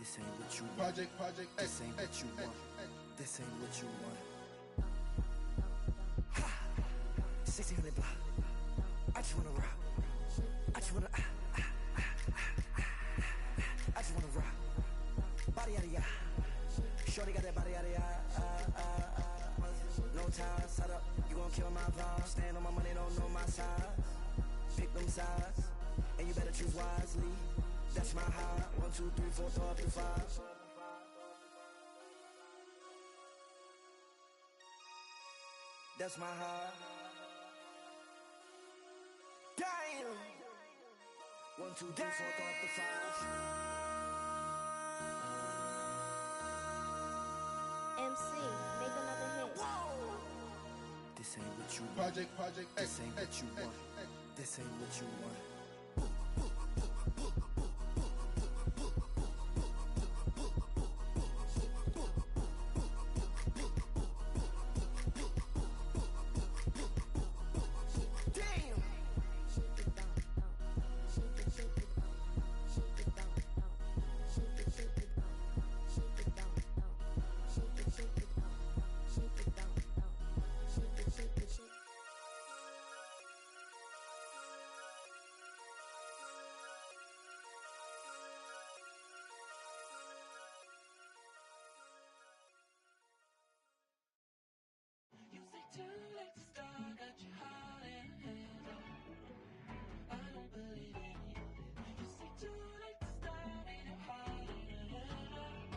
This ain't what you want. Project, This ain't what you want. This ain't what you want. Ha! 1600 block. I just wanna rock. I just wanna I just wanna rock. Body yada yada. Shorty got that body yada yada. No time, set up. You gon' kill my vibe. Stand on my money, don't know my side. Pick them sides, and you better choose wisely. That's my high. 1, 2, 3, 4, 4 up to 5. That's my high. Damn. 1, 2, 3, 4, 4 up to 5. MC, make another hit. Whoa. This ain't what you want. Project, This ain't what you want. This ain't what you want. You say too late to start, got your heart in hand. I don't believe any of it. You say too late to start, ain't your heart in hand.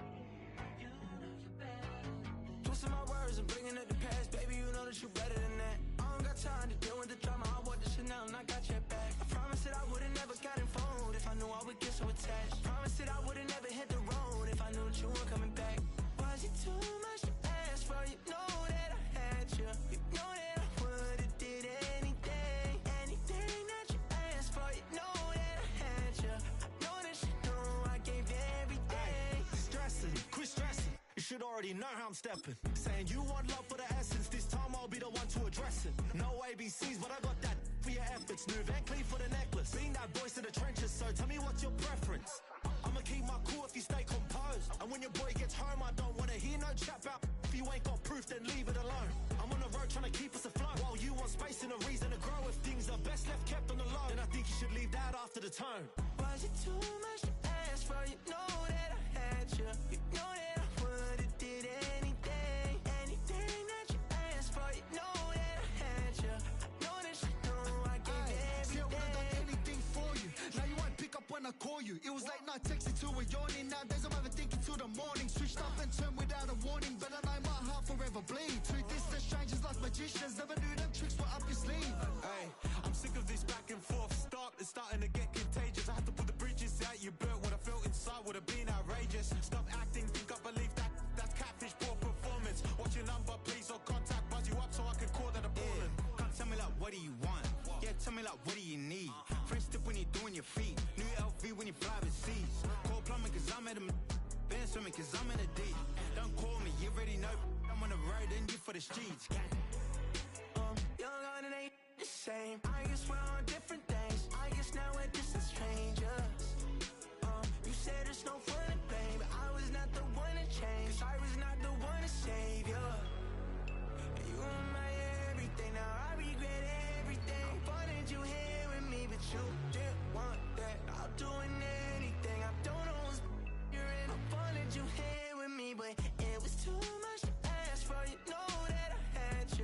You know you're better than that. Twisting my words and bringing up the past, baby, you know that you better than that. I don't got time to deal with the drama, I want the Chanel and I got your back. I promised that I would've never gotten phoned if I knew I would get so attached. Promised that I would've never hit the road if I knew that you weren't coming back. Was it too much to ask for? You know that I had you. You know that I would've did anything, anything that you asked for. You know that I had you. I know that you know I gave you everything. Stressing, quit stressing. You should already know how I'm stepping. Saying you want love for the essence. This time I'll be the one to address it. No ABCs, but I got that for your efforts. New Van Cleef for the necklace. Being that voice in the trenches, so tell me what's your preference. I'ma keep my cool if you stay composed. And when your boy gets home, I don't wanna hear no chat about. If you ain't got proof, then leave it alone. I'm on the road trying to keep us afloat, while you want space and a reason to grow. If things are best left kept on the low, then I think you should leave that after the tone. Was it too much to ask for? You know that I had you. You know that I would've did anything, anything that you asked for. You know that I had you. I know that you know I gave you everything. See, I would've done anything for you. Now you won't pick up when I call you. It was late night texting till we're yawning. Nowadays I'm overthinking till the morning. Switched up and turned without a warning, but I know my heart forever bleed. Truth is, the strangers like magicians. Never knew them tricks were up your sleeve. Hey, I'm sick of this back and forth. It's starting to get contagious. I had to put the bridges out you built. What I felt inside would have been outrageous. Stop acting, think I believe that. That's catfish, poor performance. What's your number, please, or contact. Buzz you up so I can call that a ballin'. Can't tell me like, what do you want? Yeah, tell me like, what do you need? Fresh tip when you're doing your feet. New LV when you fly overseas. Call plumbing cause I'm at a been swimming cause I'm in a deep. Don't call me, you already know. I'm on the road and you for the streets. Young on it ain't the same. I guess we're on different things. I guess now we're distant strangers. You said there's no fun to blame, but I was not the one to change. Cause I was not the one to save you. You were my everything, now I regret everything. I wanted you here with me, but you didn't want that. I'll do anything, I don't know what's you're in. I wanted you here with me, but it was too much to ask for. You know that I had you.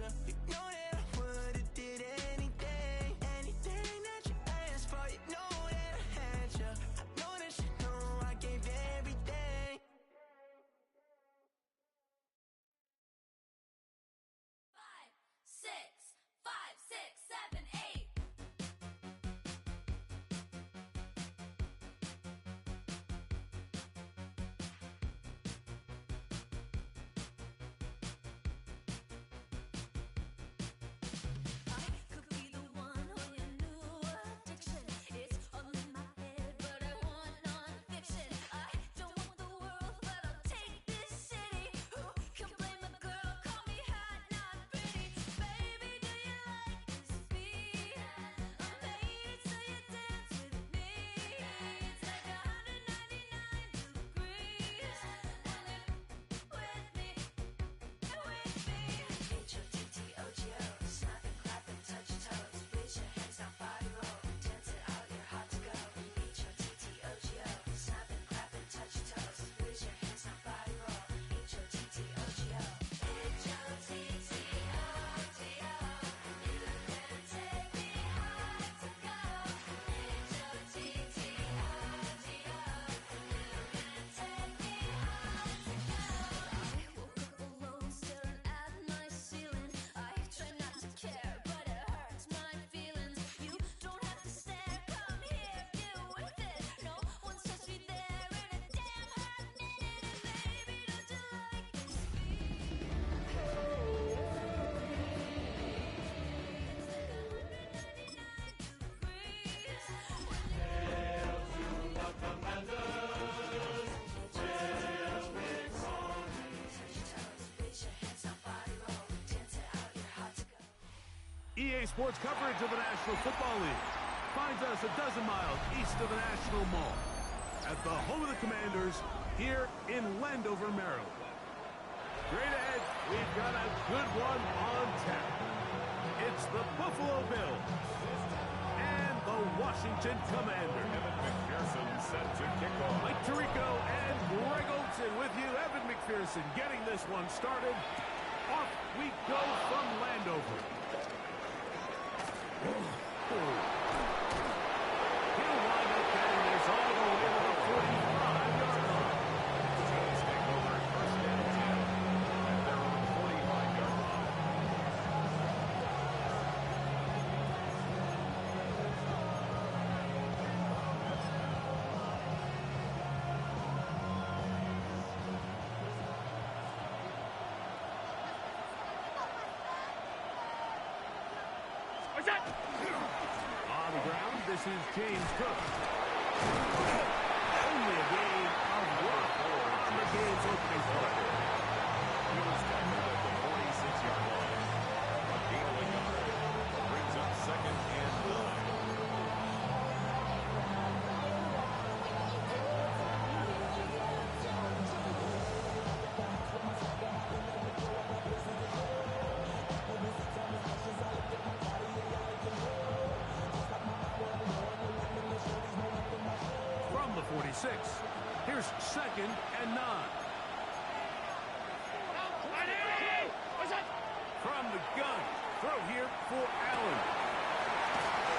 EA Sports coverage of the National Football League finds us a dozen miles east of the National Mall at the home of the Commanders here in Landover, Maryland. Straight ahead, we've got a good one on tap. It's the Buffalo Bills and the Washington Commanders. Evan McPherson set to kick off. Mike Tirico and Greg Olson with you. Evan McPherson getting this one started. Off we go from Landover. He'll wind up getting this all the way to the 45-yard line. Teams take over at first down 10 at their own 45-yard line. On the ground, this is James Cook. Only a gain of 1 on the game's opening play. He was tackled at the 46-yard line. A gain of a yard brings up second and 9. From the 46, here's second and 9. From the gun, throw here for Allen.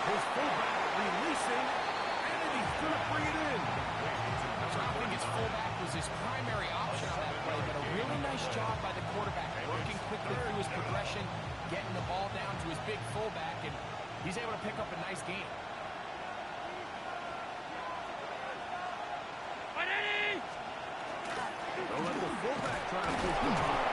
His fullback releasing, and he's going to bring it in. So I think his fullback was his primary option on that play, but a really nice job by the quarterback, working quickly through his progression, getting the ball down to his big fullback, and he's able to pick up a nice gain. They'll let the fullback try to push the ball.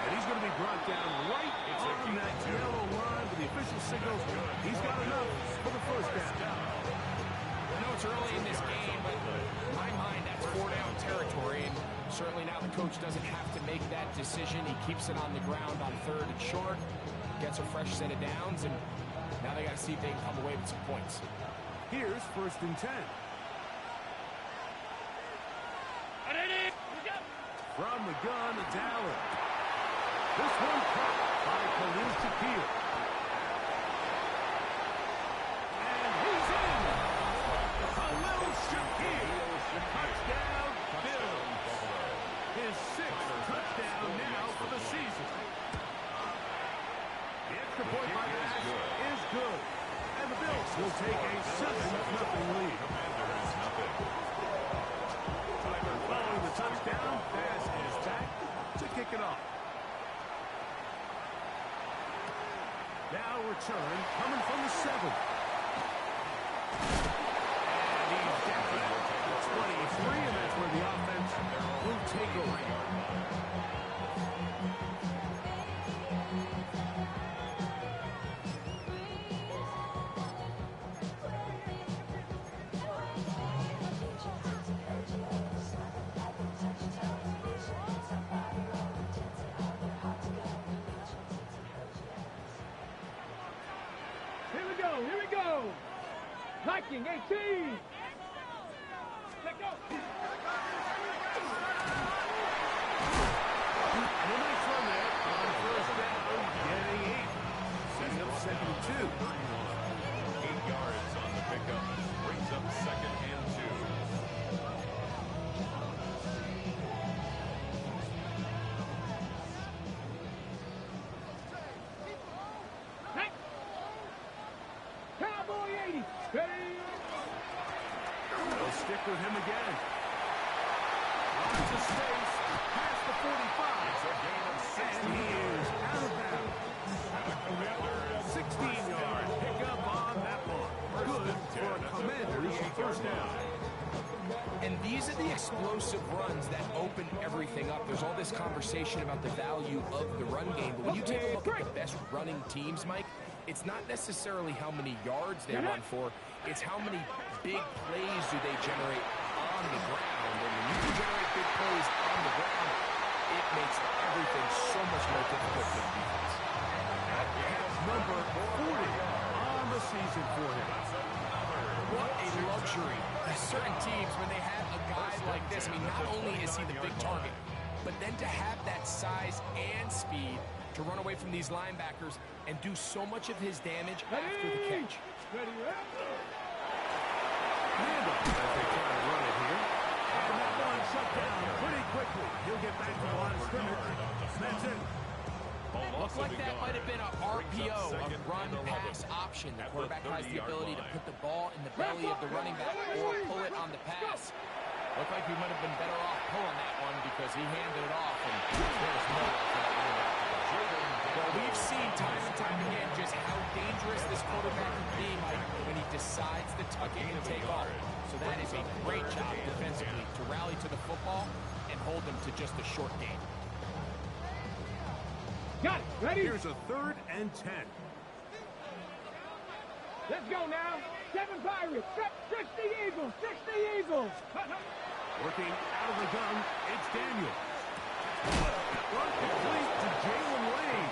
And he's going to be brought down right on that yellow line with the official signals. He's got enough for the first down. I know it's early in this game, but in my mind, that's 4-down territory, and certainly now the coach doesn't have to make that decision. He keeps it on the ground on 3rd and short, gets a fresh set of downs, and now they got to see if they can come away with some points. Here's 1st and 10. From the gun, it's Allen. This one caught by Khalil Shakir. And he's in. Khalil Shakir. Touchdown, Bills. His 6th touchdown now for the season. The extra point by Nash is good. And the Bills will take a 7-0 lead. Commanders nothing. Following the touchdown, pass is back to kick it off. Now return coming from the 7. And he's down at 23, and that's where the offense will take over. Here we go. Viking 18. Let go. And a nice run there on first down, getting 8. Setting up 2nd and 2. 8 yards on the pickup. Brings up second and 2. Cowboy 80. They'll stick with him again. Lots of space past the 45. It's a gain of 6. And he is out of bounds. 16-yard pickup on that one. Good for a Commanders first down. And these are the explosive runs that open everything up. There's all this conversation about the value of the run game, but when you take a look at the best running teams, Mike, it's not necessarily how many yards they run for, it's how many big plays do they generate on the ground. And when you can generate big plays on the ground, it makes everything so much more difficult for the defense. That is number season for him. What a luxury. There's certain teams, when they have a guy like this, I mean, not only is he the big target, but then to have that size and speed to run away from these linebackers and do so much of his damage after the catch. Handoff as they try to run it here. And that one shut down pretty quickly. He'll get back to the line of scrimmage. That's it. Looked like that might have been a RPO, a run-pass option. The quarterback has the ability to put the ball in the belly of the running back or pull it on the pass. Looked like he might have been better off pulling that one because he handed it off, and there's no way for that running back to go. Well, we've seen time and time again just how dangerous this quarterback can be when he decides to tuck in and take off. So that is a great job defensively to rally to the football and hold them to just a short gain. Got it. Ready? Here's a 3rd and 10. Let's go now. 7 Pirates. 60 Eagles. 60 Eagles. Working out of the gun, it's Daniels. Run complete to Jalen Lane.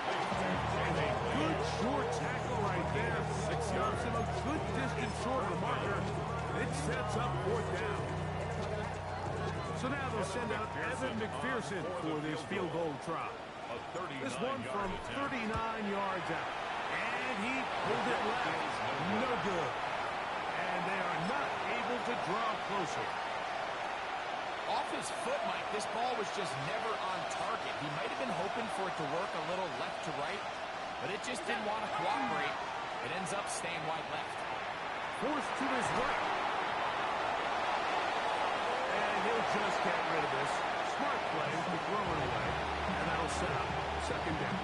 And a good short tackle right there. Stops him a good distance short of the marker. It sets up 4th down. So now they'll send out Evan McPherson for this field goal try. This one from 39 yards out. And he pulled it left. No good. And they are not able to draw closer. Off his foot, Mike, this ball was just never on target. He might have been hoping for it to work a little left to right, but it just didn't want to cooperate. It ends up staying wide left. Forced to his right. And he'll just get rid of this. Smart play to throw it away. And that'll set up 2nd down.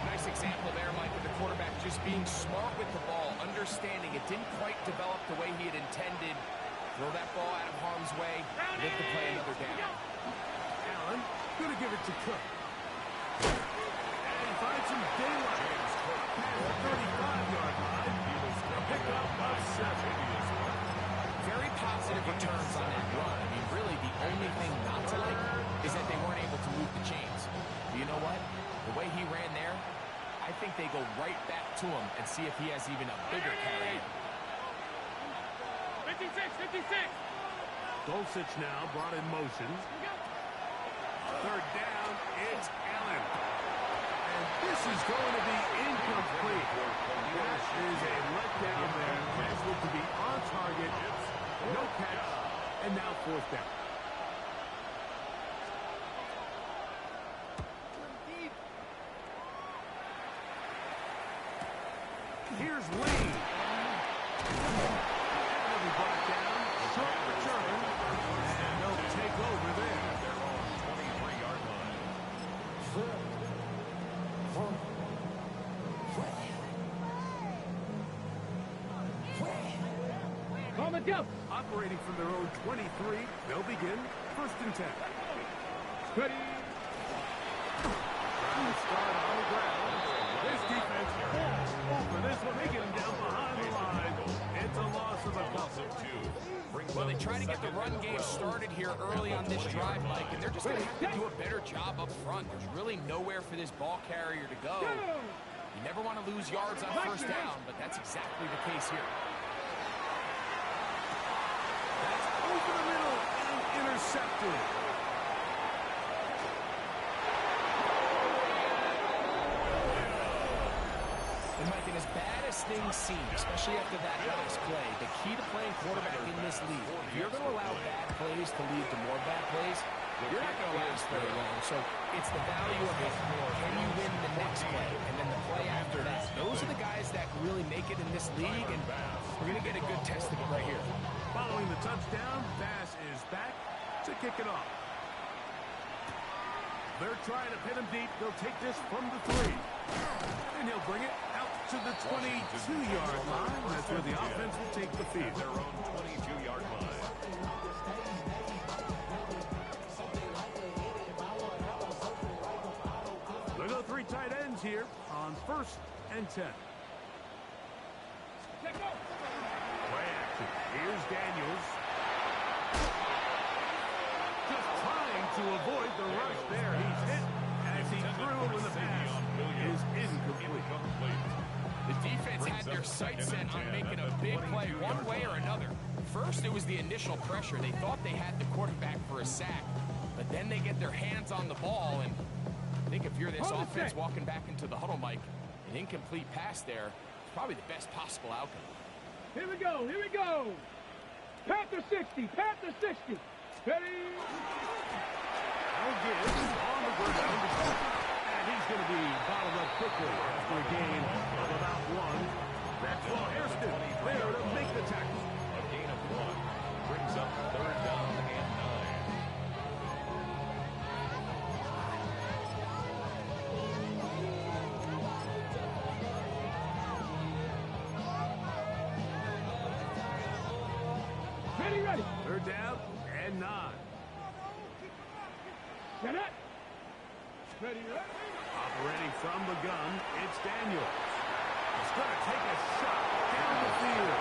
Nice example there, Mike, with the quarterback just being smart with the ball, understanding it didn't quite develop the way he had intended. Throw that ball out of harm's way, live to play another down. Allen, gonna give it to Cook. And he finds some daylight. Past the 35-yard line. A pickup of 7. Very positive returns on that run. I mean, really, the only thing not to like is that they weren't able to move the chains. But you know what? The way he ran there, I think they go right back to him and see if he has even a bigger carry. 56. Dulcich now brought in motion. 3rd down, it's Allen. And this is going to be incomplete. That is a letdown there. Scheduled to be on target. No catch. And now 4th down. Here's Lane. And he'll be brought down. Short return. And they'll take over there. Their own 23-yard line. Calm it down. Operating from their own 23, they'll begin 1st and 10. Ready? Start on the ground. This defense falls over this one. They get him down behind the line. It's a loss of a couple. Well, they try to get the run game started here early on this drive, Mike, and they're just going to have to do a better job up front. There's really nowhere for this ball carrier to go. You never want to lose yards on 1st down, but that's exactly the case here. That's over the middle and intercepted. And Mike, and as bad as things seem, especially after that last play, the key to playing quarterback in this league, if you're going to allow bad plays to lead to more bad plays, you're not going to last very long. So it's the value of it. Can you win the next play? And then the play after that. Those are the guys that really make it in this league, and we're going to get a good test of it right here. Following the touchdown, pass is back to kick it off. They're trying to pin him deep. They'll take this from the 3. And he'll bring it out to the 22-yard line. That's where the offense will take the field. Their own 22-yard line. They'll go 3 tight ends here on 1st and 10. Play action. Here's Daniels. Just trying to avoid the rush there. He's hit as he threw when the pass is incomplete. The defense had their sights set on making a big play one way or another. First, it was the initial pressure. They thought they had the quarterback for a sack, but then they get their hands on the ball, and I think if you're this offense walking back into the huddle, Mike, an incomplete pass there is probably the best possible outcome. Here we go, here we go. Panther 60, Panther 60. Ready? Al Gibbs on the ground. And he's going to be bottled up quickly after a gain of about 1. That's Will Hairston there to make the tackle. A gain of 1 brings up 3rd down and 9. Ready. 3rd down and 9. Get it. Ready. Operating from the gun, it's Daniels. He's going to take a shot down the field.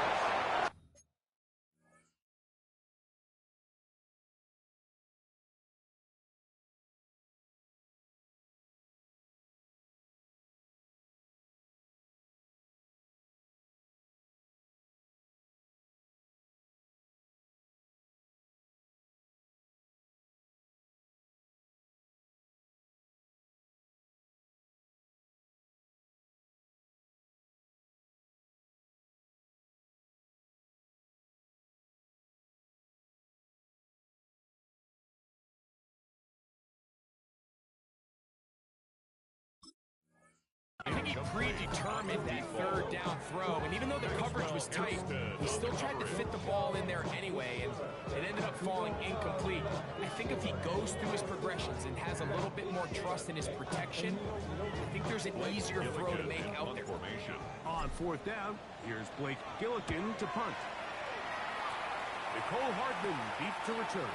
I think he predetermined that 3rd down throw, and even though the coverage was tight, he still tried to fit the ball in there anyway, and it ended up falling incomplete. I think if he goes through his progressions and has a little bit more trust in his protection, I think there's an easier throw to make out there. On 4th down, here's Blake Gillikin to punt. Nicole Hardman deep to return.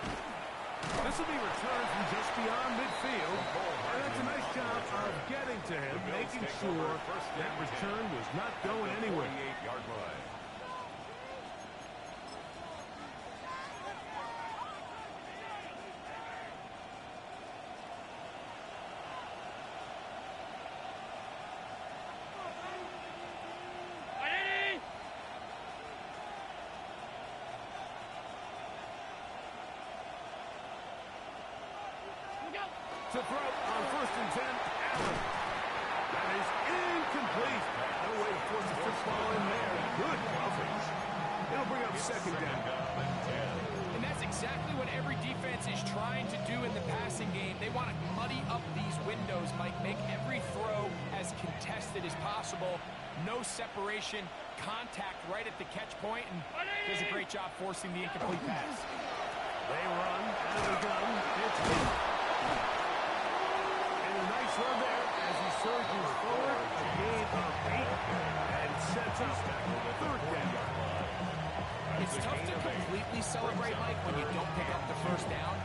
This will be returned from just beyond midfield, and that's a nice job of getting to him, making sure that return was not going anywhere. 48-yard line. To throw on 1st and 10, Allen. That is incomplete. No way to force the football in there. Good coverage. It'll bring up 2nd down. And that's exactly what every defense is trying to do in the passing game. They want to muddy up these windows, Mike, make every throw as contested as possible. No separation, contact right at the catch point, and does a great job forcing the incomplete pass. They run out of the gun. It's him. Nice run there as he surges forward, a gain of 8, and sets up 3rd down. It's tough to completely celebrate, Mike, when you don't pick up the 1st down,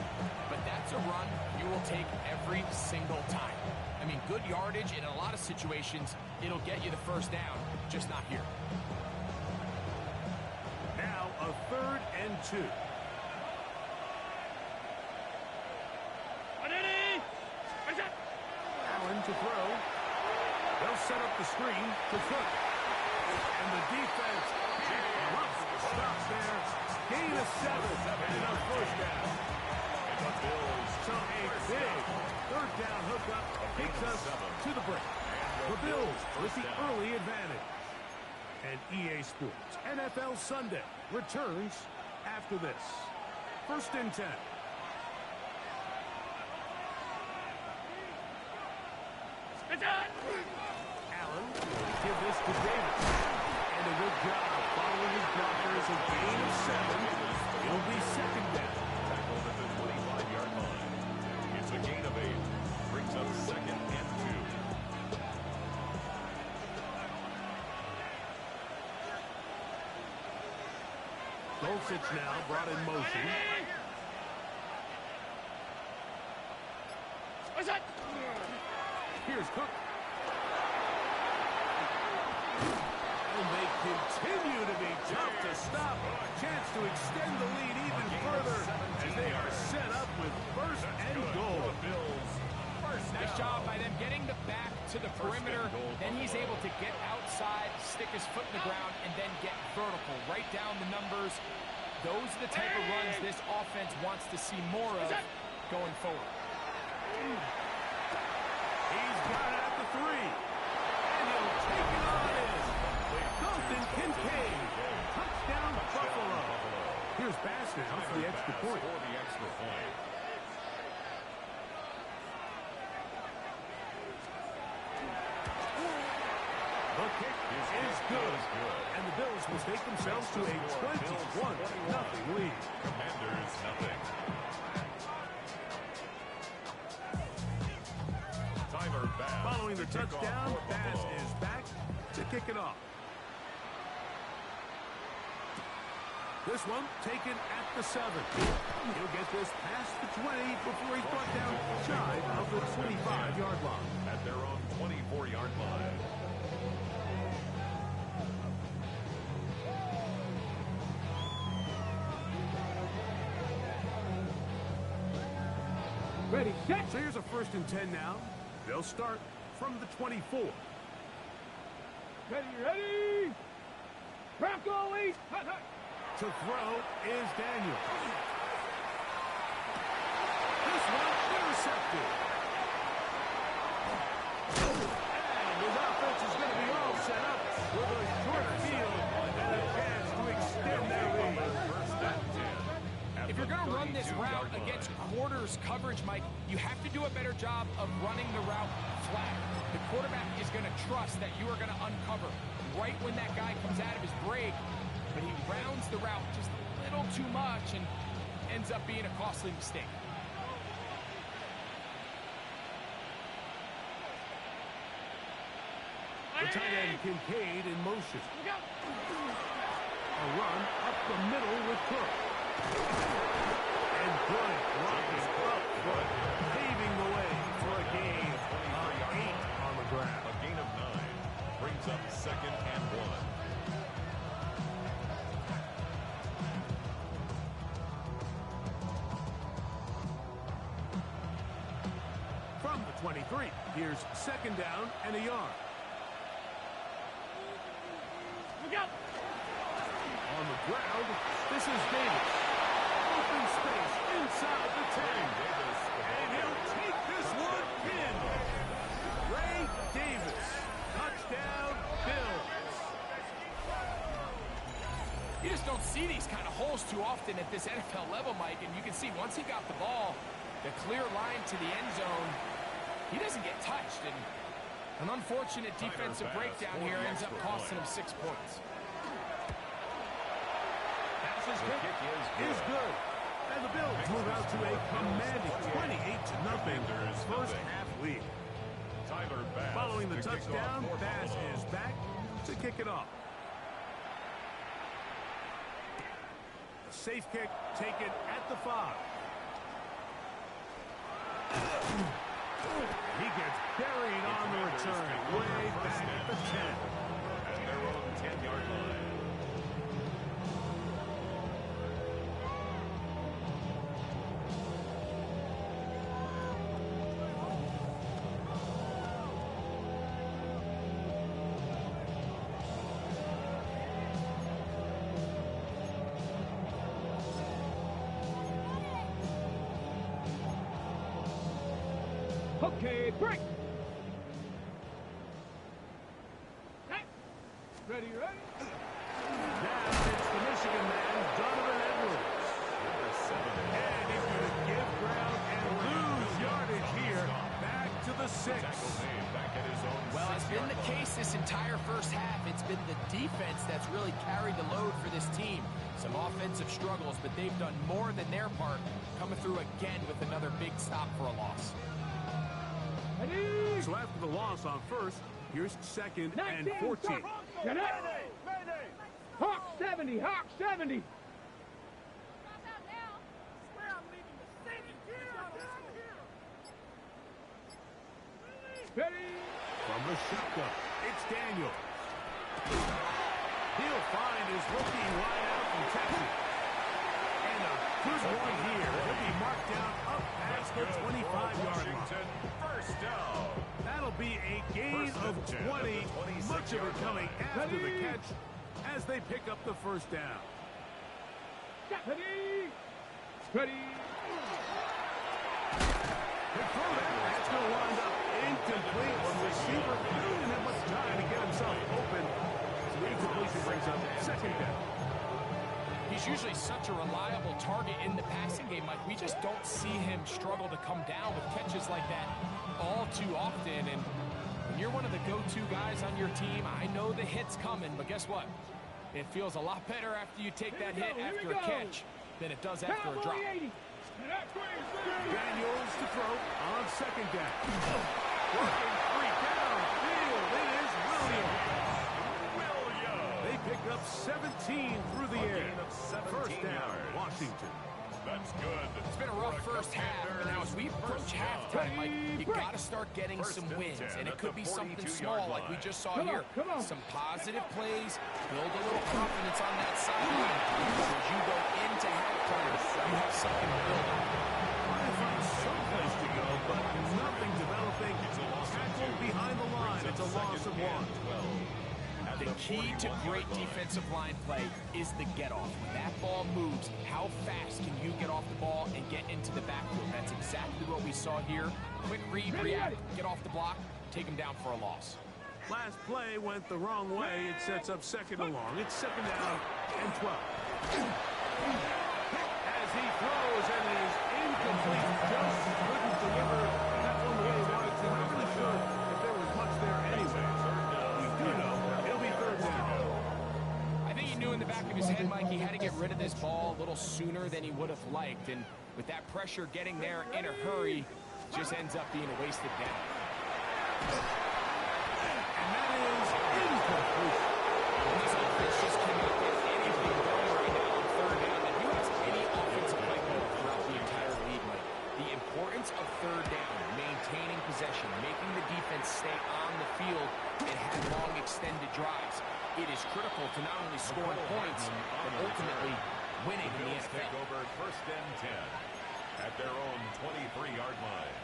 but that's a run you will take every single time. I mean, good yardage, and in a lot of situations, it'll get you the 1st down, just not here. Now a 3rd and 2. To throw. They'll set up the screen to Cook. And the defense must stop there. Gain of 7 and a 1st down. And the Bills. So a big 3rd down hookup takes us to the break. The Bills with the early advantage. And EA Sports NFL Sunday returns after this. 1st and 10. Allen give this to Davis. And a good job following his blockers. A gain of 7. It'll be 2nd down. Tackled at the 25-yard line. It's a gain of 8. Brings up 2nd and 2. Dulcich now brought in motion. Here's Cook. And they continue to be tough to stop. Chance to extend the lead even further as they are set up with 1st and goal. Nice job by them getting the back to the perimeter. Then he's able to get outside, stick a his foot in the ground and then get vertical, right down the numbers. Those are the type of runs this offense wants to see more of going forward. He's got it at the 3. And he'll take it on in. Dalton Kincaid. Touchdown, Buffalo. Here's Bass now for the extra point. The kick is good. And the Bills will take themselves to a 21-0 lead. Commanders, nothing. Tyler Bass. Following the touchdown, Bass is back to kick it off. This one taken at the 7. He'll get this past the 20 before he's brought down shy of the 25-yard line. At their own 24-yard line. Ready, set. So here's a 1st and 10 now. They'll start from the 24. Ready. Bronco East. Hut, hut. To throw is Daniel. This one intercepted. And his offense is going to be all set up with a short field and a chance to extend their lead. If you're going to run this route against quarters coverage, Mike, you have to do a better job of running the route flat. The quarterback is going to trust that you are going to uncover right when that guy comes out of his break, but he rounds the route just a little too much and ends up being a costly mistake. The tight end Kincaid in motion. A run up the middle with Cook. And good blocking up front, paving the way for a gain of 8 on the ground. A gain of 9 brings up 2nd and 1. From the 23, here's 2nd down and a yard. On the ground, this is Davis. Open space inside the 10. And he'll take this one in. Ray Davis. Touchdown, Bills. You just don't see these kind of holes too often at this NFL level, Mike, and you can see once he got the ball, the clear line to the end zone, he doesn't get touched, and an unfortunate defensive breakdown here ends up costing him 6 points. Pass's kick is good. And the Bills move out to a commanding 28-0 first half lead. Tyler Bass. Following the to kick touchdown, off for Bass Buffalo. is back to kick it off. A safe kick taken at the 5. He gets buried on the return, way back at the 10. At their own 10-yard line. Okay, break. Ready. Now it's the Michigan man, Donovan Edwards. And he's going to give ground and lose yardage here. Back to the 6. Well, it's been the case this entire first half. It's been the defense that's really carried the load for this team. Some offensive struggles, but they've done more than their part, coming through again with another big stop for a loss. So after the loss on 1st, here's 2nd and 14. Hawk 70, Hawk 70. Ready. From the shotgun, it's Daniel. He'll find his rookie wideout from Texas. And Good one here. He'll be marked down up past the 25-yard line. First down. That'll be a gain of 20. Much of it coming after the catch as they pick up the first down. Ready. Ready. The throw down, that's going to wind up incomplete. The receiver didn't have much time to get himself open. So the incompletion brings up second down. He's usually such a reliable target in the passing game, Mike. We just don't see him struggle to come down with catches like that all too often. And when you're one of the go-to guys on your team, I know the hit's coming, but guess what? It feels a lot better after you take that hit after a catch than it does after a drop. Daniels to throw on second down. Working three down field. It is Williams. They pick up 17 through the air. First down, Washington. That's good. It's been a rough first half, but now as we approach halftime, Mike, you got to start getting some wins, and it could be something small like we just saw here. Some positive plays, build a little confidence on that sideline. As you go into halftime, you have something to build on. Trying to find some place to go, but nothing developing. Tackle behind the line. It's a loss of one. The key to great defensive line play is the get-off. When that ball moves, how fast can you get off the ball and get into the backfield? That's exactly what we saw here. Quick read, react, get off the block, take him down for a loss. Last play went the wrong way. It sets up second and long. It's second down and 12. As he throws, and it is incomplete. Just couldn't deliver that one the way he wanted to. Not really sure if there was much there anyway. We do know it'll be third down. I think he knew in the back of his head, Mike, he had to get rid of this ball a little sooner than he would have liked. And with that pressure getting there in a hurry, just ends up being a wasted down. And that is incomplete. This offense just cannot get anything going right now on third down. And you ask any offensive play caller throughout the entire league, Mike, the importance of third down, maintaining possession, making the defense stay on the field and have long extended drives. It is critical to not only scoring points, but ultimately winning in the NFL. Take over first and 10 at their own 23-yard line.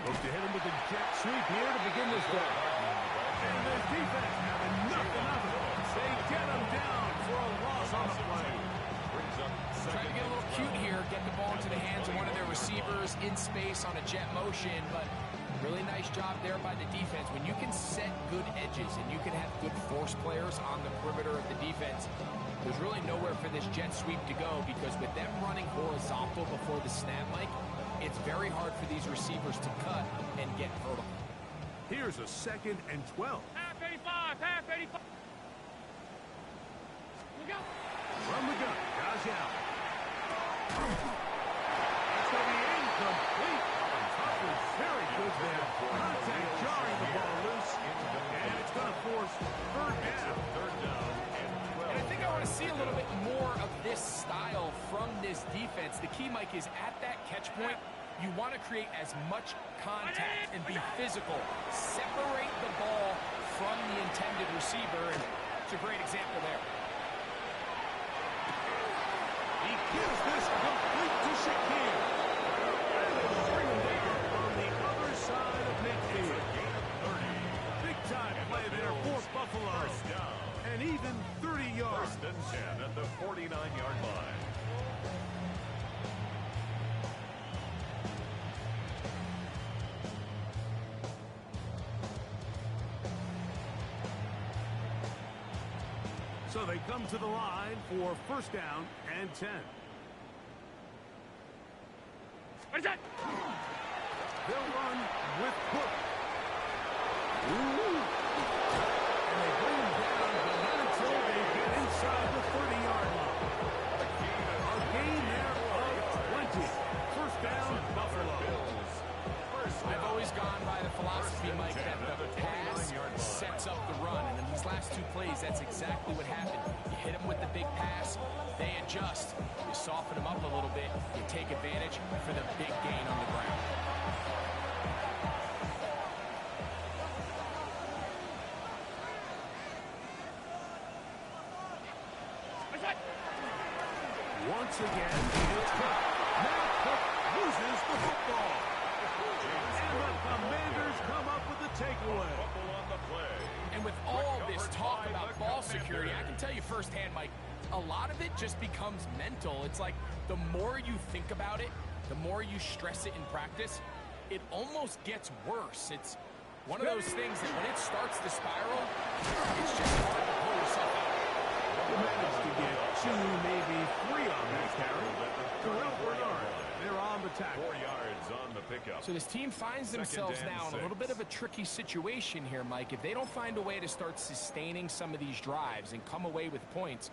Look to hit him with a jet sweep here to begin this drive. And the defense having nothing of it. They get him down for a loss on the play. Trying to get a little cute here, get the ball into the hands of one of their receivers in space on a jet motion, but really nice job there by the defense. When you can set good edges and you can have good force players on the perimeter of the defense, there's really nowhere for this jet sweep to go, because with them running horizontal before the snap, Mike, it's very hard for these receivers to cut and get vertical. Here's a second and 12. Half 85, half 85. Look out. From the gun, Josh Allen. It's going to be incomplete. Tough was very good there. Contact jarring the ball loose. And it's going to force third down. And I think I want to see a little bit more of this style from this defense. The key, Mike, is at that catch point, you want to create as much contact and be physical. Separate the ball from the intended receiver, and it's a great example there. He gives this complete to Shakir. And they'll bring him down on the other side of midfield. Big time play there for Buffalo. And even 30 yards. First and 10 at the 49-yard line. So they come to the line for first down and 10. What is that? They'll run with Cook. Ooh. And they bring him down, but not until they get inside the 30-yard line. A gain there of 20. First down, Buffalo. I've always gone by the philosophy, Mike, that the pass sets up the run. And in these last two plays, that's exactly what happened. You hit them with the big pass, they adjust. You soften them up a little bit, you take advantage for the big gain on the ground. Once again, it's Cook. Now Cook loses the football. And the Commanders come up with the takeaway. Fumble on the play. And with all this talk about ball security, I can tell you firsthand, Mike, a lot of it just becomes mental. It's like the more you think about it, the more you stress it in practice, it almost gets worse. It's one of those things that when it starts to spiral, it's just hard to pull yourself out. They managed to get 2, maybe 3 on that carry. Terrell Bernard, they're on the tackle. 4 yards on the pickup. So this team finds themselves now in a little bit of a tricky situation here, Mike. If they don't find a way to start sustaining some of these drives and come away with points,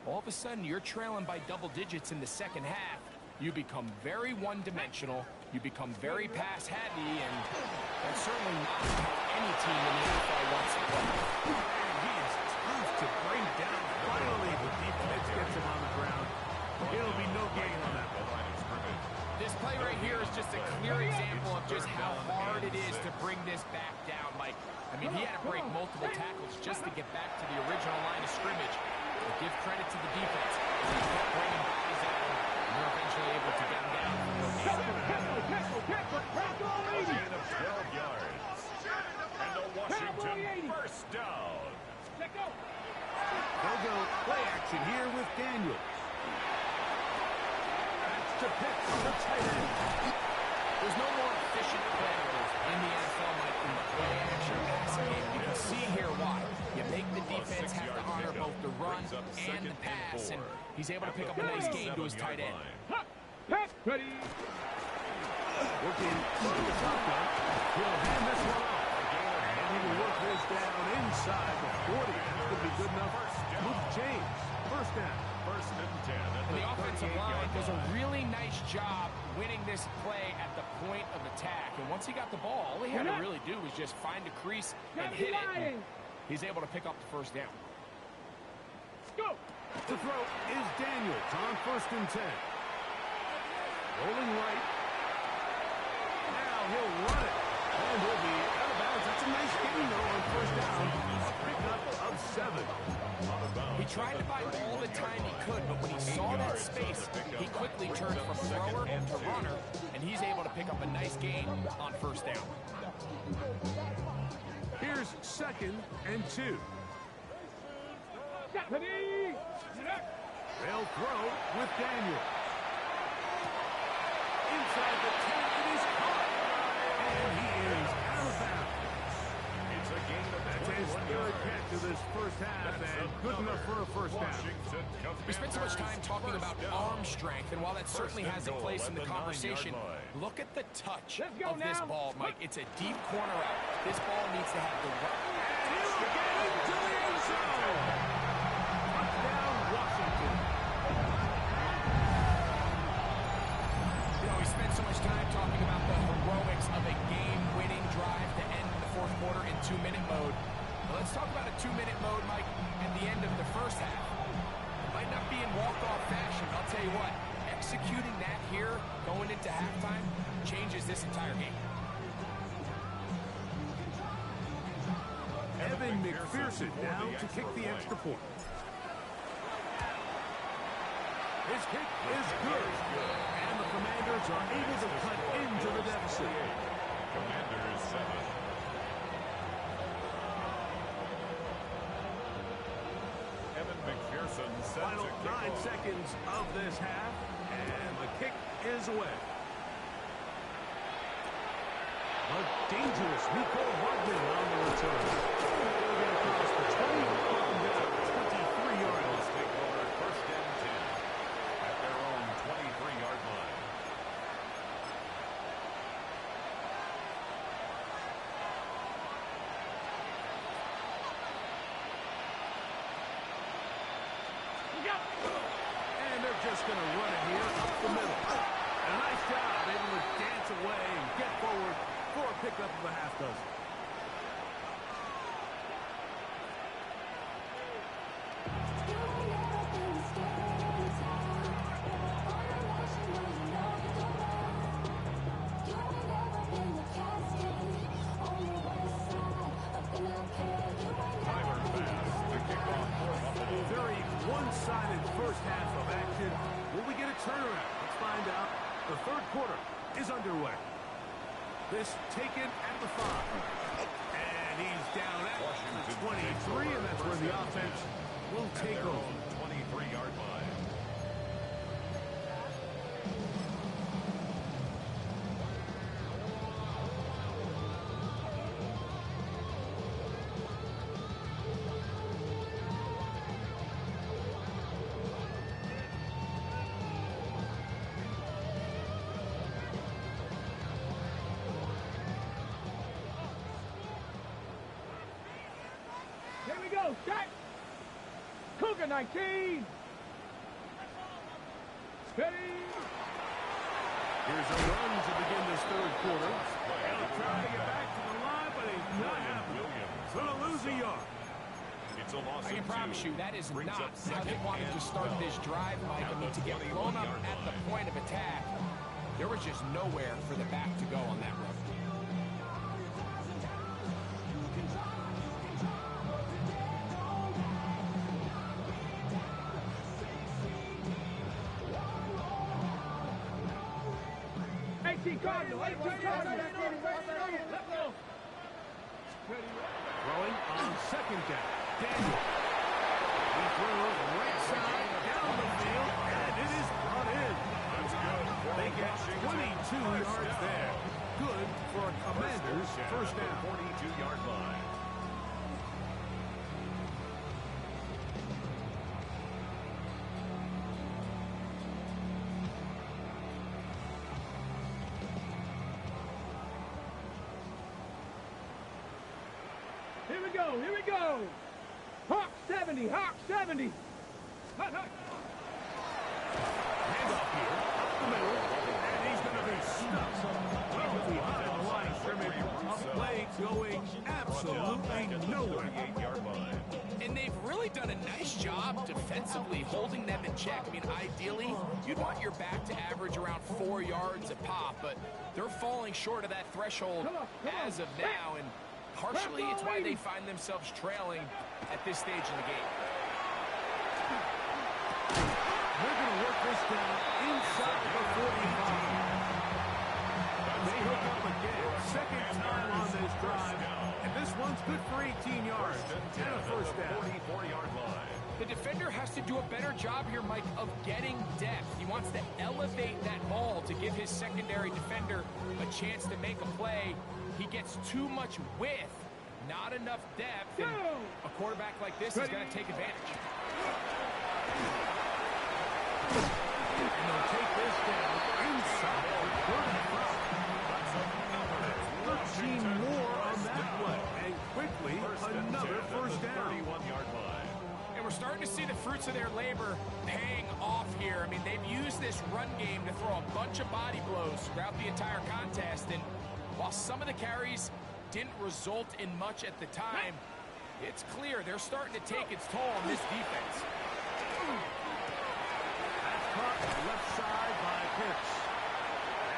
all of a sudden you're trailing by double digits in the second half. You become very one-dimensional. You become very pass-heavy, and that's certainly not how any team in the NFL wants to play. And he is tough to bring down. Finally, the defense gets him on the ground. It'll be no gain on that one. This play right here is just a clear example of just how hard it is to bring this back down, Mike. I mean, he had to break multiple tackles just to get back to the original line of scrimmage. But give credit to the defense. They kept bringing bodies at him, and they're eventually able to get him down. A gain of 12 yards. And the Washington first down. They'll go play action here with Daniels. That's to pick on the tight end. There's no more efficient players in the NFL, Mike, than the play action passing game. You can see here why. You make the defense have to honor both the run and the pass, and he's able to pick up a nice gain to his tight end. Ready. Working from the shotgun. He'll hand this one off. And he will work this down inside the 40. That could be good enough. Move change. First down. 1st and 10. And the offensive line does a really nice job winning this play at the point of attack. And once he got the ball, all he had to really do was just find a crease and hit it. And he's able to pick up the first down. Go. To throw is Daniels on 1st and 10. Rolling right. Now he'll run it. And he'll be out of bounds. That's a nice gain, though, on 1st down. A pickup of 7. He tried to buy all the time he could, but when he saw that space, he quickly turned from thrower to runner, and he's able to pick up a nice gain on 1st down. Here's 2nd and 2. Ready. They'll throw with Daniel. Inside the 10, it is caught. And he is out of bounds. It's a gain of That's his 3rd catch of this first half, and good enough for a first down. We spent so much time talking about arm strength, and while that certainly has a place in the conversation, look at the touch of this ball, Mike. It's a deep corner out. This ball needs to have the right. And he'll get into the end zone. Touchdown, Washington. You know, we spent so much time talking about the heroics of a game-winning drive to end the 4th quarter in 2-minute mode. Well, let's talk about a 2-minute mode, Mike, at the end of the first half. It might not be in walk-off fashion, I'll tell you what. Executing that here, going into halftime, changes this entire game. Evan McPherson down to kick the extra point. His kick is good. And the Commanders are able to cut into the deficit. Commanders 7. Evan McPherson sends Final a 9 kickoff. seconds of this half. And the kick is away. A dangerous Nico Hardman on the return. They'll get across the 20 and get a 23-yard line. Take over 1st and 10 at their own 23-yard line. And they're just going to run it here up the middle. And a nice job, able to dance away and get forward for a pickup of a half dozen. turnaround? Let's find out. The third quarter is underway. This taken at the 5. And he's down at the 23, and that's where the offense will take over. 23-yard line. Here we go, set. Cougar 19. Steady. Here's a run to begin this third quarter. He'll try to get back to the line, but it's not happening. Going to lose a yard. It's a loss I can of promise 2. you that is Brings not up how they second wanted to and start 12. this drive, Mike. I mean, to get blown up at the point of attack, there was just nowhere for the back to go on that run. Cardinal, 18 Cardinal. Throwing on second down. Daniel. He throws right side down the field, and it is brought in. That's good. They get 22 yards there. Good for a Commanders first down. 42-yard line. Here we go, here we go. Hawk 70, Hawk 70. Hut, hut. Handoff here, up the middle, and he's going to be stuck well behind the line of scrimmage. A play going absolutely nowhere. 38-yard line. And they've really done a nice job defensively holding them in check. I mean, ideally, you'd want your back to average around 4 yards a pop, but they're falling short of that threshold as of now, and partially it's why they find themselves trailing at this stage in the game. They're going to work this down inside the 45. They hook up again. Second time on this drive. And this one's good for 18 yards and a first down. 44-yard line. The defender has to do a better job here, Mike, of getting depth. He wants to elevate that ball to give his secondary defender a chance to make a play. He gets too much width, not enough depth, and a quarterback like this is going to take advantage. And they'll take this down inside the 35. 13 more on that play. And quickly, another first down. 31-yard line. And we're starting to see the fruits of their labor paying off here. I mean, they've used this run game to throw a bunch of body blows throughout the entire contest, and while some of the carries didn't result in much at the time, it's clear they're starting to take its toll on this defense. That's caught left side by Pitts.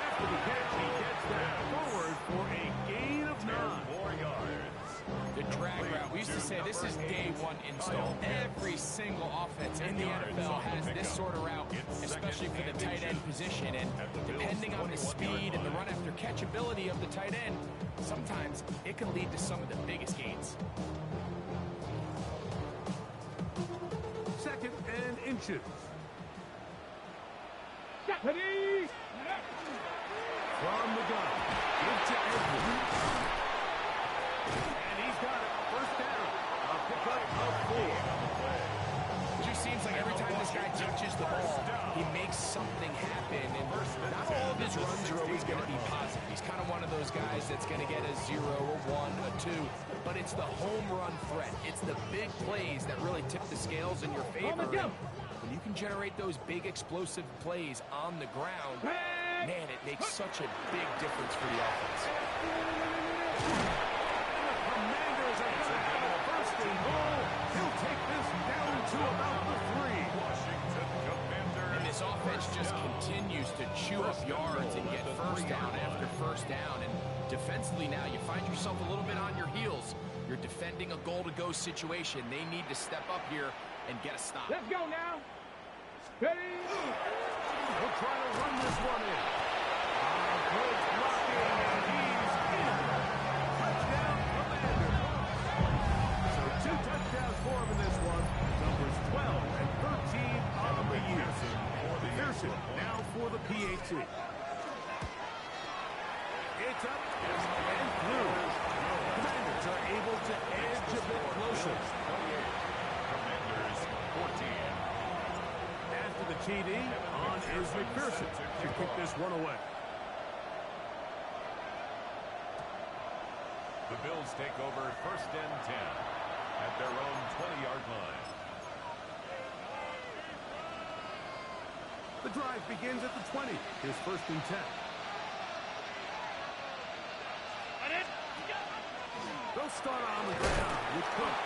After the catch, he gets that forward for a gain of 9. 4 yards. The drag route, we used to say this is day one install. Every single offense in the NFL has this sort of route, especially for the tight end position. And depending on the speed and the run after catch ability of the tight end, sometimes it can lead to some of the biggest gains. Second and inches. Stephanie. From the gun. Give to Edwards. And he's got it. First down. A pickup of 4. It just seems like every time this guy touches the ball, he makes something happen. And not all of his runs are always going to be positive. He's kind of one of those guys that's going to get a 0, a 1, a 2. But it's the home run threat. It's the big plays that really tip the scales in your favor. And when you can generate those big explosive plays on the ground, man, it makes such a big difference for the offense. Commanders are going to have a first and goal. He'll take this down to about the 3. Washington Commanders. And this offense just continues to chew up yards and get first down after first down. And defensively now, you find yourself a little bit on your heels. You're defending a goal-to-go situation. They need to step up here and get a stop. Let's go now. Ready? We'll try to run this one in. Good blocking, and he's in. Touchdown, Commander. So 2 touchdowns for him in this one. Numbers 12 and 13 on the year. Pearson now for the PAT. It's up and through. Commanders are able to edge a bit closer. Commanders 14. After the TD, on is McPherson to kick this one away. The Bills take over 1st and 10 at their own 20-yard line. The drive begins at the 20. Here's 1st and 10. They'll start on the ground with Cook.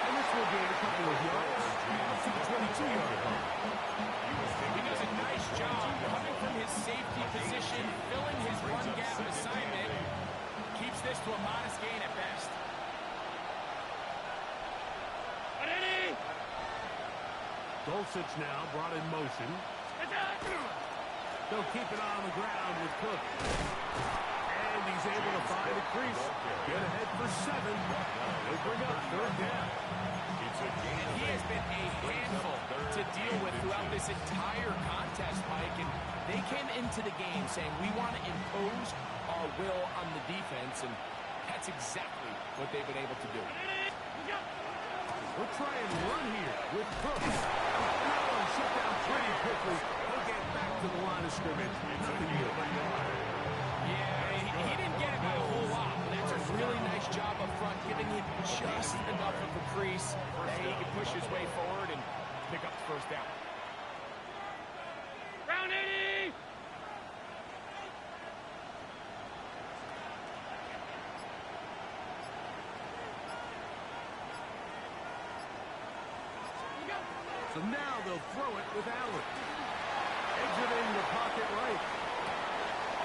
And this will gain a couple of yards up to the 22-yard line. He does a nice job coming from his safety position, filling his run gap assignment. Keeps this to a modest gain at best. Dulcich now brought in motion. They'll keep it on the ground with Cook. And he's able to find a crease. Get ahead for 7. They'll bring up 3rd down. And he has been a handful to deal with throughout this entire contest, Mike. And they came into the game saying, we want to impose our will on the defense. And that's exactly what they've been able to do. We'll try and run here with Cook. That one shut down pretty quickly. He'll get back to the line of scrimmage. Nothing new. Yeah, he didn't get it by a whole lot. But that's a really nice job up front, giving him just enough of a crease that he can push his way forward and pick up the 1st down. Round 80! So now they'll throw it with Allen. Exiting the pocket right.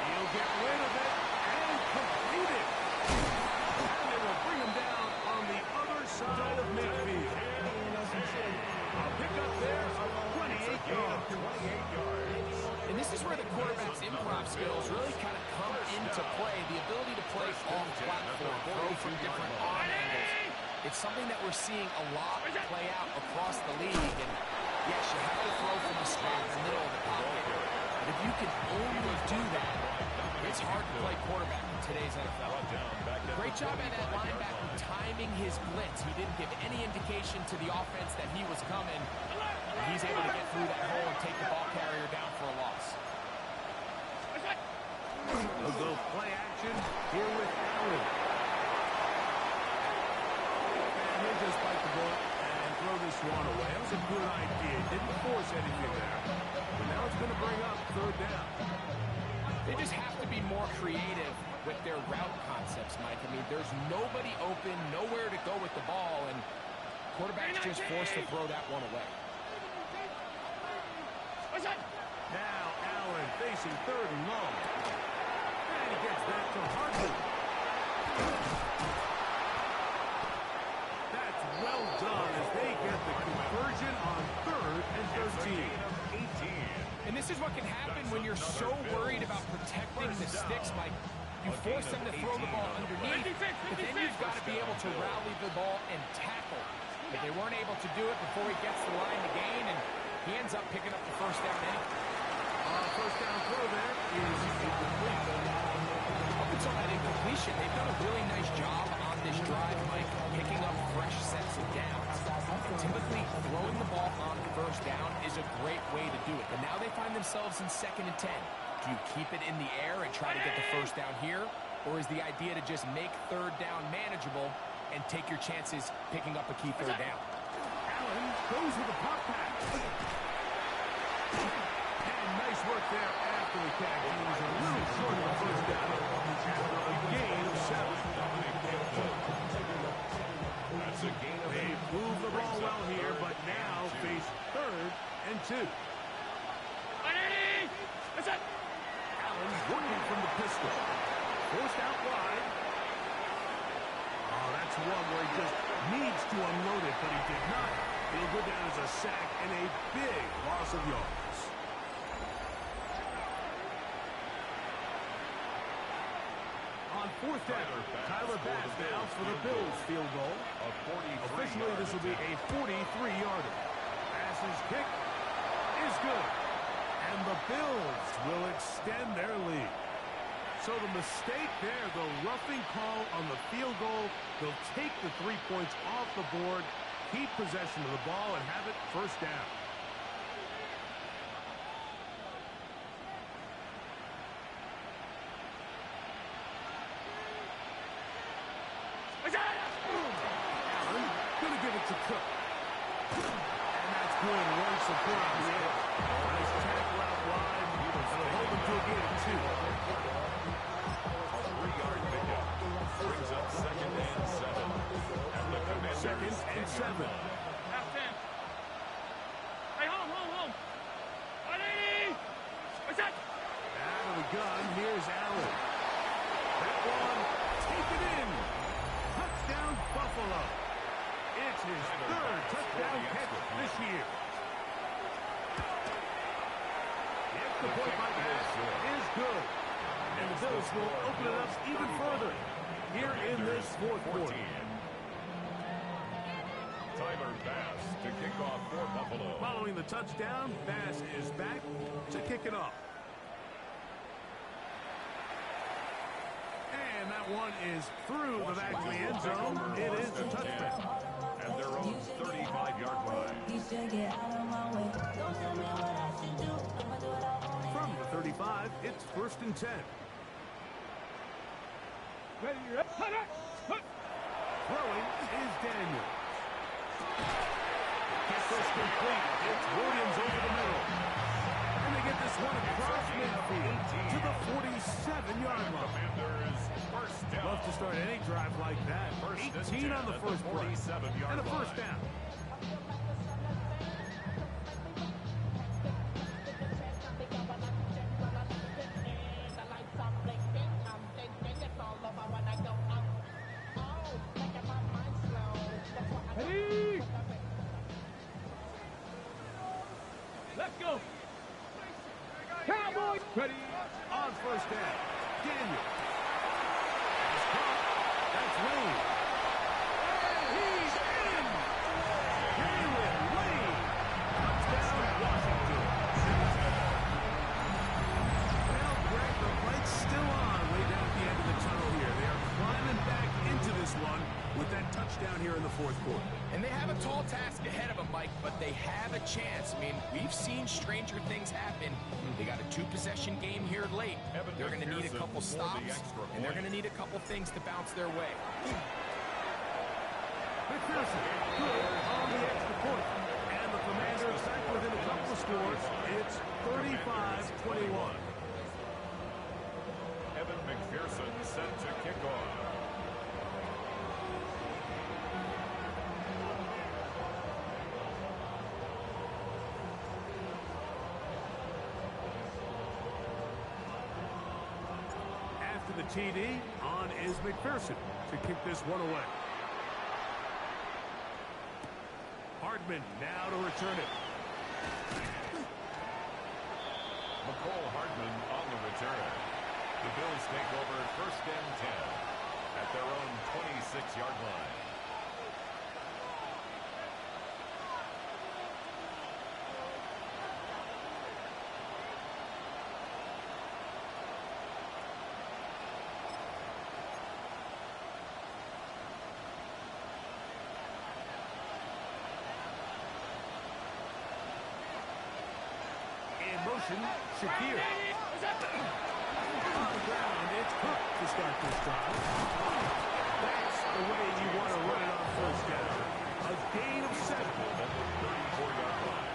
He'll get rid of it and complete it. And they will bring him down on the other side of midfield. A pickup there of 28 yards. And this is where the quarterback's improv skills really kind of come into play. The ability to play off platform, throw from different arm angles. It's something that we're seeing a lot play out across the league. And yes, you have to throw from the spot in the middle of the pocket. But if you can only do that, it's hard to play quarterback in today's NFL. Great job at that linebacker timing his blitz. He didn't give any indication to the offense that he was coming. And he's able to get through that hole and take the ball carrier down for a loss. They'll go play action here with Allen. And he'll just bite the bullet and throw this one away. That was a good idea. Didn't force anything there. But now it's going to bring up 3rd down. They just have to be more creative with their route concepts, Mike. I mean, there's nobody open, nowhere to go with the ball, and quarterback's just forced to throw that one away. Now Allen facing 3rd and long. And he gets back to Hartley. That's well done as they get the conversion on 3rd and 13. And this is what can happen when you're so worried about protecting the sticks, Mike. You force them to throw the ball underneath, but then you've got to be able to rally the ball and tackle. But they weren't able to do it before he gets the line to gain, and he ends up picking up the 1st down anyway. 1st down throw there is incomplete. Up until that incompletion, they've done a really nice job on this drive, Mike, picking up fresh sets of downs. Typically, throwing the ball on 1st down is a great way to do it. But now they find themselves in 2nd and 10. Do you keep it in the air and try to get the 1st down here? Or is the idea to just make 3rd down manageable and take your chances picking up a key 3rd down? Allen goes with a pop pass. And nice work there after the catch. He was a little short of the 1st down after a gain of 7. That's a gain of 8. They've moved the ball well here, but now face 3rd and 2. Allen working from the pistol. Forced out wide. Oh, that's one where he just needs to unload it, but he did not. He'll go down as a sack and a big loss of yards. On fourth down, Tyler Bass now for the Bills field goal. Officially, this will be a 43-yarder. Bass's kick is good. And the Bills will extend their lead. So the mistake there, the roughing call on the field goal, they'll take the 3 points off the board, keep possession of the ball, and have it first down. Allen gonna give it to Cook. And that's good. One support on the edge. Nice tackle out wide. That'll hold him to a gain of 2. 3-yard pickup. Brings up 2nd and 7. At the Commanders' 2nd and 7. Half 10. Hey, home. 180. What's that? Out of the gun, here's Allen. That one, taken in. Touchdown, Buffalo. It's his 3rd touchdown catch this year. If the point by Bass is good. And the Bills will open it up even further here in this 4th quarter. Tyler Bass to kick off for Buffalo. Following the touchdown, Bass is back to kick it off. And that one is through the back of the end zone. It is a touchdown. At their own 35-yard line. From the 35, it's 1st and 10. Ready, you're up. Throwing is Daniel. Kick is complete. It's Williams over the middle. And they get this one across midfield to the 47-yard line. Commanders first down. Love to start any drive like that. 18 on the first play. And a first down. Ready? Let's go. Cowboys. Ready. On first down, Daniel. That's caught. That's Wayne. And he's in. Jalen Wayne. Touchdown, Washington. Well, Greg, the light's still on way down at the end of the tunnel here. They are climbing back into this one with that touchdown here in the 4th quarter. And they have a tall task ahead of them, Mike, but they have a chance. I mean, we've seen stranger things happen. They got a 2-possession game here late. They're going to need a couple stops, and they're going to need a couple things to bounce their way. McPherson, good on the extra point. And the Commanders back within a couple of scores. It's 35-21. Evan McPherson set to kick off. The TD on is McPherson to kick this one away. Hardman now to return it. McCole Hardman on the return. The Bills take over 1st and 10 at their own 26-yard line. Shakir. On the ground, it's Cook to start this drive. That's the way you want to run it on first down. A gain of 7. At the 34-yard line.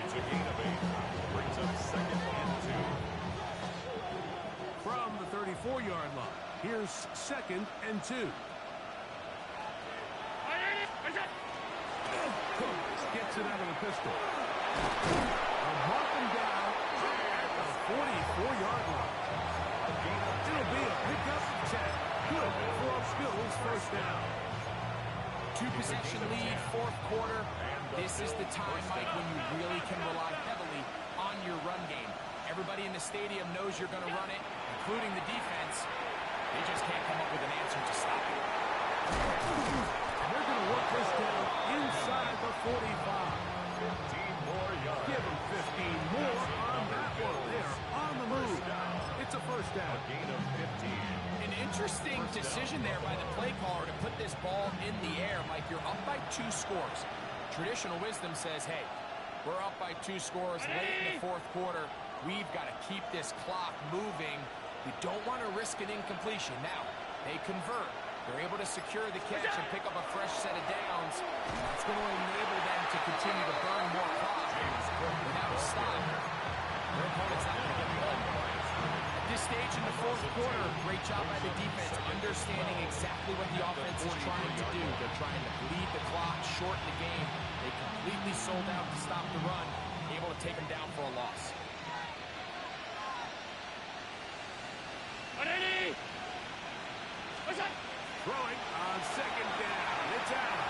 It's a gain of 8. Brings up 2nd and 2. From the 34-yard line, here's 2nd and 2. Cook gets it out of the pistol. Mark him down at the 44-yard line. It'll be a pickup of 10. Good for Skills first down. 2-possession lead, 4th quarter. this is the time, Mike, when you really can rely heavily on your run game. Everybody in the stadium knows you're going to run it, including the defense. They just can't come up with an answer to stop it. They're going to work this down inside the 45. 15 more yards. Give them 15 more on that one. They're on the move. It's a first down. A gain of 15. An interesting decision there by the play caller to put this ball in the air. Mike, you're up by 2 scores. Traditional wisdom says, hey, we're up by 2 scores late in the fourth quarter. We've got to keep this clock moving. We don't want to risk an incompletion. Now, they convert. They're able to secure the catch and pick up a fresh set of downs. That's going to enable them to continue to burn more clock without a stop. Their opponent's not going to get blood. At this stage in the fourth quarter, great job by the defense, understanding exactly what the offense is trying to do. They're trying to bleed the clock, shorten the game. They completely sold out to stop the run, able to take them down for a loss. Throwing on second down. It's out.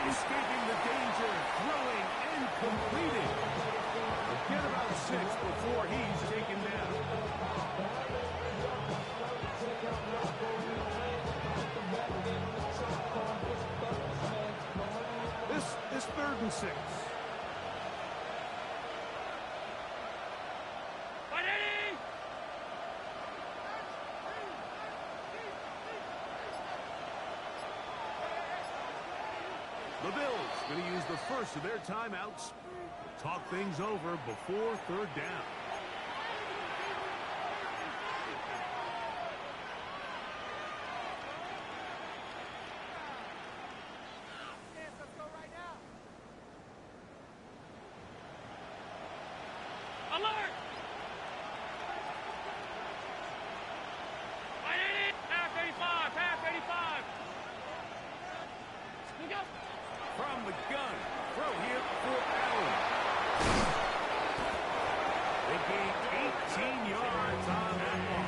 Escaping the danger. Throwing and completing. Get about 6 before he's taken down. This is 3rd and 6. The Bills going to use the first of their timeouts. Talk things over before 3rd down. Alert! Half 85, half 85. Look out! From the gun, throw here for Allen. They gain 18 yards on that one.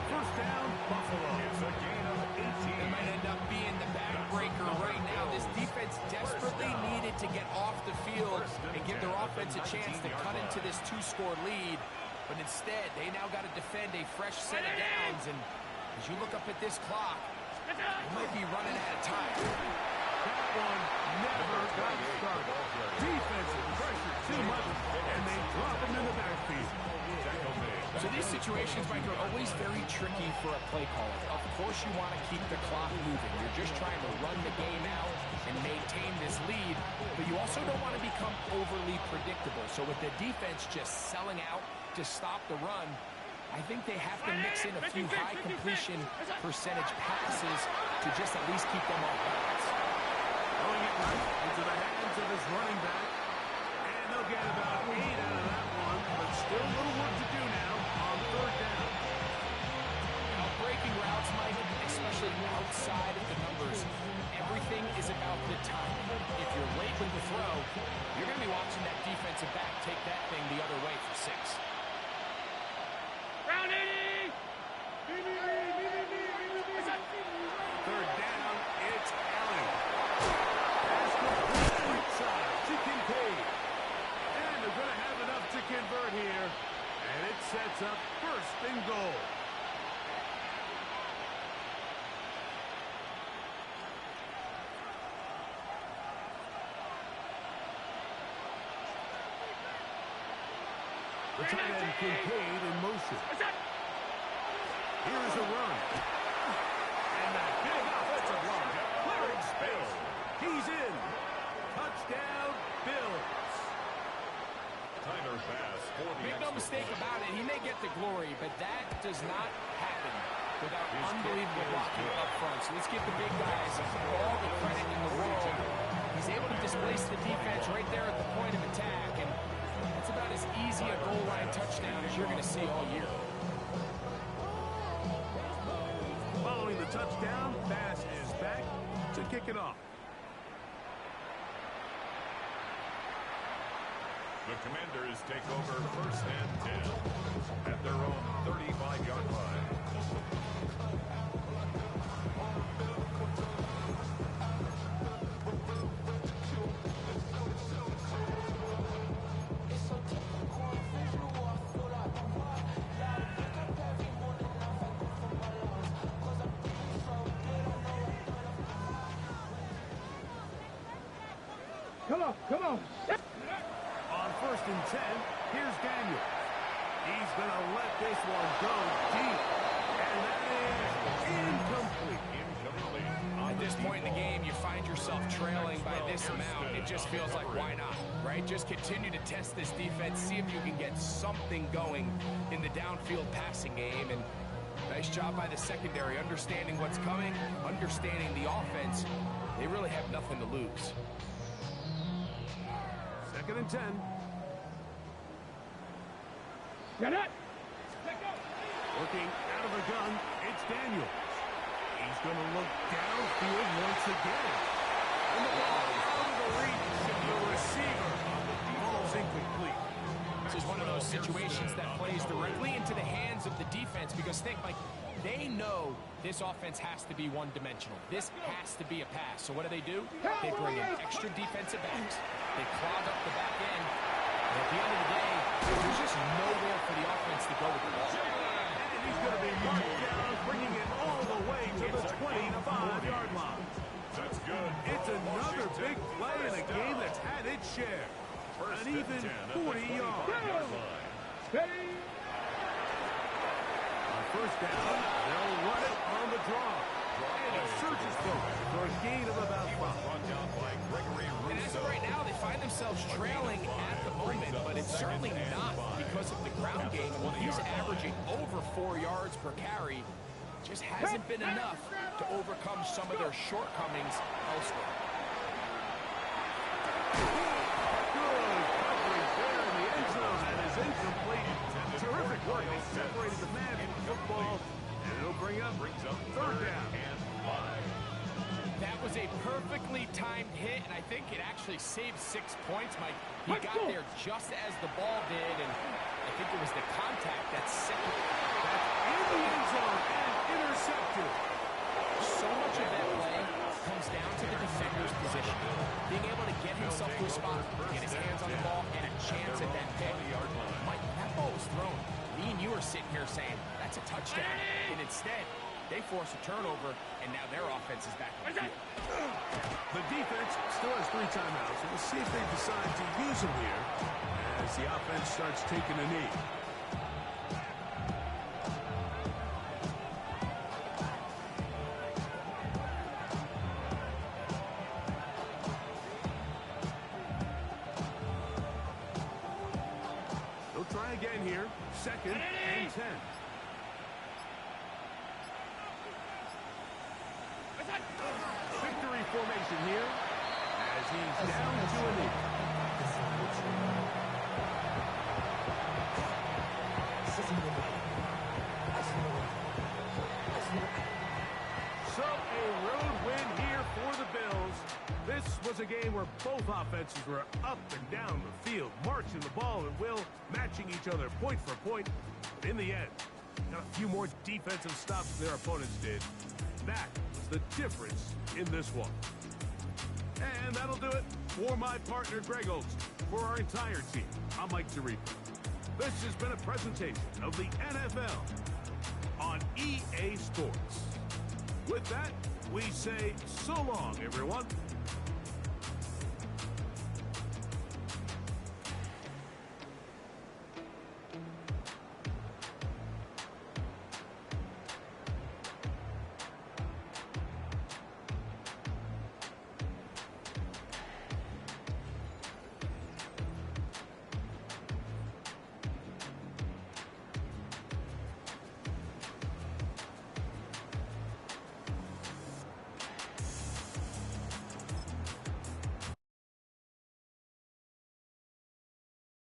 First down, Buffalo. It's a gain of 18. It might end up being the backbreaker right now. This defense desperately needed to get off the field and give their offense a chance to cut into this 2-score lead. But instead, they now got to defend a fresh set of downs. And as you look up at this clock, they might be running out of time. That one never got started. Defensive pressure too much, and they drop him in the backfield. So these situations, Mike, are always very tricky for a play caller. Of course you want to keep the clock moving. You're just trying to run the game out and maintain this lead, but you also don't want to become overly predictable. So with the defense just selling out to stop the run, I think they have to mix in a few high completion percentage passes to just at least keep them off balance. Throwing it right into the hands of his running back. And they'll get about 8 out of that one, but still a little work to do now on 3rd down. Now, breaking routes, Mike, especially outside of the numbers, everything is about the time. If you're late with the throw, you're going to be watching that defensive back take that thing the other way for 6. Round 80! 3rd down, it's Allen. Pass complete right side to Kincaid. And they're going to have enough to convert here. And it sets up 1st and goal. The tight end Kincaid in motion. Here's a run. And that big offensive line. Clearing space. He's in. Touchdown, Bills. Tyler Bass for the Make no mistake about it, he may get the glory, but that does not happen without unbelievable blocking up front. So let's give the big guys all the credit in the world. He's able to displace the defense right there at the point of attack, and that's about as easy a goal line touchdown as you're going to see all year. Following the touchdown, Bass is back to kick it off. The Commanders take over 1st and 10 at their own 35-yard line. Come on. On 1st and 10, here's Daniels. He's going to let this one go deep. And that is incomplete. At this point in the game, you find yourself trailing by this amount. It just feels like, why not, right? Just continue to test this defense, see if you can get something going in the downfield passing game. And nice job by the secondary, understanding what's coming, understanding the offense. They really have nothing to lose. 2nd and 10. Get it. Working out of the gun, it's Daniels. He's going to look downfield once again. And the ball out of the reach of the receiver. Ball's incomplete. This is one of those situations that plays directly into the hands of the defense because think, Mike, they know this offense has to be one-dimensional. This has to be a pass. So what do? They bring in extra defensive backs. They clog up the back end. And at the end of the day, there's just nowhere for the offense to go with the ball. And he's going to be marked down, bringing it all the way to the 25-yard line. That's good. It's another big play in a game that's had its share. An even 40 yards. On 1st down, they'll run it on the draw. And he searches for a gain of about 5. And as of right now, they find themselves trailing at the moment, but it's certainly not because of the ground game. When he's averaging over 4 yards per carry, just hasn't been enough to overcome some of their shortcomings elsewhere. Good coverage there in the end zone. That is incomplete. Terrific work. They separated the man from the football, and it'll bring up 3rd down. That was a perfectly timed hit, and I think it actually saved 6 points, Mike. He got there just as the ball did, and I think it was the contact that set it. That's in the end zone and intercepted. So much of that play comes down to the defender's position. Being able to get himself to a spot, get his hands on the ball, and a chance at that pick. Mike, that ball was thrown. Me and you are sitting here saying, that's a touchdown. And instead, they force a turnover, and now their offense is back on the field. The defense still has 3 timeouts. We'll see if they decide to use them here as the offense starts taking a knee. They'll try again here. 2nd and 10. Victory formation here as he's down to a knee. So a road win here for the Bills. This was a game where both offenses were up and down the field, marching the ball at will, matching each other point for point. But in the end, got a few more defensive stops than their opponents did. That was the difference in this one. And that'll do it for my partner, Greg Olson. For our entire team, I'm Mike Tirico. This has been a presentation of the NFL on EA Sports. With that, we say so long, everyone.